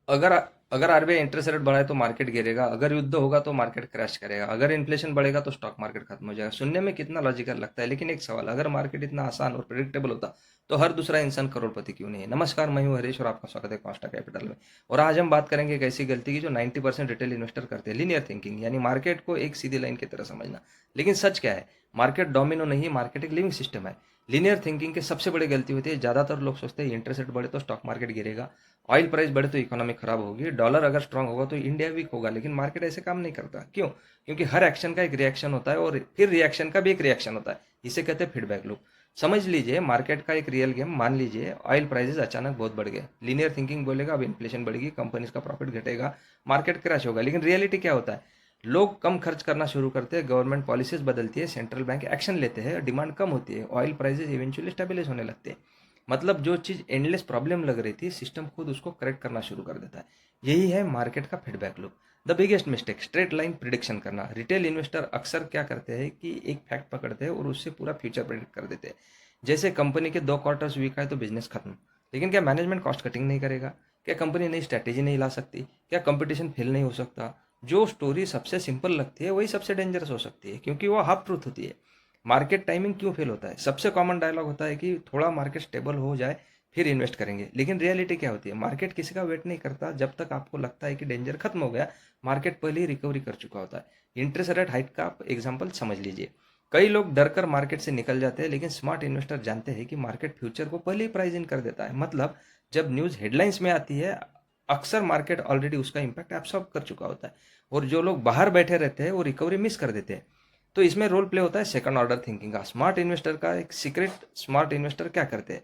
अगर अगर RBI interest rate बढ़ाए तो मार्केट गिरेगा, अगर युद्ध होगा तो मार्केट क्रैश करेगा, अगर इन्फ्लेशन बढ़ेगा तो स्टॉक मार्केट खत्म हो जाएगा। सुनने में कितना लॉजिकल लगता है, लेकिन एक सवाल, अगर मार्केट इतना आसान और प्रिडिक्टेबल होता तो हर दूसरा इंसान करोड़पति क्यों नहीं है। नमस्कार, मैं हूं हरीश और आपका स्वागत है कॉस्टा कैपिटल में। और आज हम बात करेंगे एक ऐसी गलती की जो 90% रिटेल इन्वेस्टर करते हैं, लीनियर थिंकिंग, यानी मार्केट को एक सीधी लाइन की तरह समझना। लेकिन सच क्या है, मार्केट डोमिनो नहीं, मार्केट एक लिविंग सिस्टम है। लीनियर थिंकिंग की सबसे बड़ी गलती होती है, ज्यादातर लोग सोचते हैं इंटरेस्ट रेट बढ़े तो स्टॉक मार्केट गिरेगा, ऑयल प्राइस बढ़े तो इकोनॉमी खराब होगी, डॉलर अगर स्ट्रांग होगा तो इंडिया वीक होगा। लेकिन मार्केट ऐसे काम नहीं करता। क्यों? क्योंकि हर एक्शन का एक रिएक्शन होता है और फिर रिएक्शन का भी एक रिएक्शन होता है। इसे कहते हैं फीडबैक लूप। समझ लीजिए मार्केट का एक रियल गेम। मान लीजिए ऑयल प्राइसेस अचानक बहुत बढ़ गए, लीनियर थिंकिंग बोलेगा अब इन्फ्लेशन बढ़ेगी, कंपनीज का प्रॉफिट घटेगा, मार्केट क्रैश होगा। लेकिन रियलिटी क्या होता है? लोग कम खर्च करना शुरू करते हैं, गवर्नमेंट पॉलिसीज बदलती है, सेंट्रल बैंक एक्शन लेते हैं, डिमांड कम होती है, ऑयल प्राइसेस इवेंचुअली स्टेबलाइज होने लगते हैं। मतलब जो चीज़ एंडलेस प्रॉब्लम लग रही थी, सिस्टम खुद उसको करेक्ट करना शुरू कर देता है। यही है मार्केट का feedback loop. The biggest mistake, straight line prediction करना। रिटेल इन्वेस्टर अक्सर क्या करते हैं कि एक फैक्ट पकड़ते हैं और उससे पूरा फ्यूचर प्रिडिक्ट कर देते हैं। जैसे कंपनी के 2 क्वार्टर्स वीक आए तो बिजनेस खत्म। लेकिन क्या मैनेजमेंट कॉस्ट कटिंग नहीं करेगा? क्या कंपनी नई स्ट्रैटेजी नहीं ला सकती? क्या कंपटीशन फेल नहीं हो सकता? जो स्टोरी सबसे सिंपल लगती है वही सबसे डेंजरस हो सकती है, क्योंकि वो हाफ ट्रूथ होती है। मार्केट टाइमिंग क्यों फेल होता है? सबसे कॉमन डायलॉग होता है कि थोड़ा मार्केट स्टेबल हो जाए फिर इन्वेस्ट करेंगे। लेकिन रियलिटी क्या होती है? मार्केट किसी का वेट नहीं करता। जब तक आपको लगता है कि डेंजर खत्म हो गया, मार्केट पहले ही रिकवरी कर चुका होता है। इंटरेस्ट रेट हाइक का आप एग्जांपल समझ लीजिए। कई लोग डर कर मार्केट से निकल जाते हैं, लेकिन स्मार्ट इन्वेस्टर जानते हैं कि मार्केट फ्यूचर को पहले ही प्राइस इन कर देता है। मतलब जब न्यूज़ हेडलाइंस में आती है, अक्सर मार्केट ऑलरेडी उसका इम्पैक्ट एब्सॉर्ब कर चुका होता है। और जो लोग बाहर बैठे रहते हैं वो रिकवरी मिस कर देते हैं। तो इसमें रोल प्ले होता है सेकंड ऑर्डर थिंकिंग का। स्मार्ट इन्वेस्टर का एक सीक्रेट, स्मार्ट इन्वेस्टर क्या करते हैं,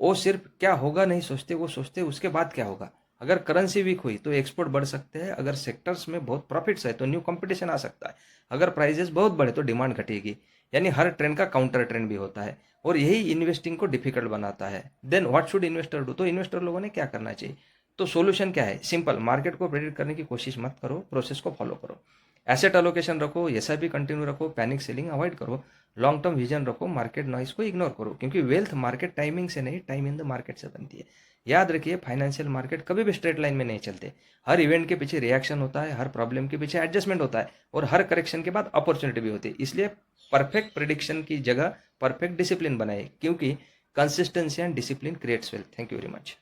वो सिर्फ क्या होगा नहीं सोचते, वो सोचते उसके बाद क्या होगा। अगर करेंसी वीक हुई तो एक्सपोर्ट बढ़ सकते हैं, अगर सेक्टर्स में बहुत प्रॉफिट्स है तो न्यू कंपटीशन आ सकता है, अगर प्राइजेस बहुत बढ़े तो डिमांड घटेगी। यानी हर ट्रेंड का काउंटर ट्रेंड भी होता है, और यही इन्वेस्टिंग को डिफिकल्ट बनाता है। Then what should investor do? तो इन्वेस्टर लोगों ने क्या करना चाहिए? तो सॉल्यूशन क्या है? सिंपल, मार्केट को प्रेडिक्ट करने की कोशिश मत करो, प्रोसेस को फॉलो करो। एसेट अलोकेशन रखो, एसआईपी कंटिन्यू रखो, पैनिक सेलिंग अवॉइड करो, लॉन्ग टर्म विजन रखो, मार्केट नॉइस को इग्नोर करो। क्योंकि वेल्थ मार्केट टाइमिंग से नहीं, टाइम इन द मार्केट से बनती है। याद रखिए, फाइनेंशियल मार्केट कभी भी स्ट्रेट लाइन में नहीं चलते। हर इवेंट के पीछे रिएक्शन होता है, हर प्रॉब्लम के पीछे एडजस्टमेंट होता है, और हर करेक्शन के बाद अपॉर्चुनिटी भी होती है। इसलिए परफेक्ट प्रिडिक्शन की जगह परफेक्ट डिसिप्लिन बनाए, क्योंकि consistency and discipline creates wealth. Thank you very much.